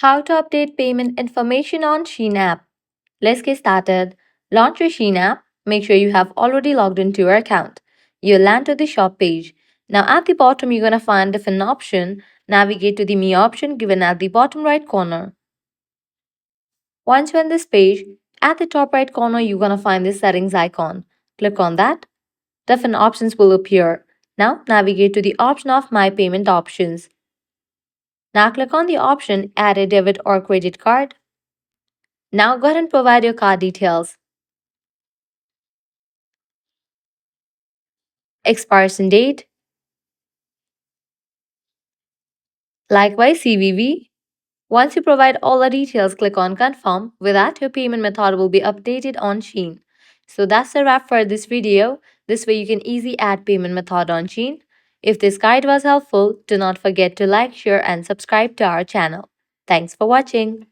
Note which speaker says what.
Speaker 1: How to update payment information on Shein app. Let's get started. Launch your Shein app. Make sure you have already logged into your account. You'll land to the shop page. Now at the bottom, you're going to find different option. Navigate to the Me option given at the bottom right corner. Once you're on this page, at the top right corner, you're going to find this settings icon. Click on that. Different options will appear. Now navigate to the option of My Payment Options. Now click on the option Add a debit or credit card. Now go ahead and provide your card details, expiration date, likewise CVV. Once you provide all the details, click on confirm. With that, your payment method will be updated on Shein. So that's a wrap for this video. This way you can easily add payment method on Shein. If this guide was helpful, do not forget to like, share and subscribe to our channel. Thanks for watching.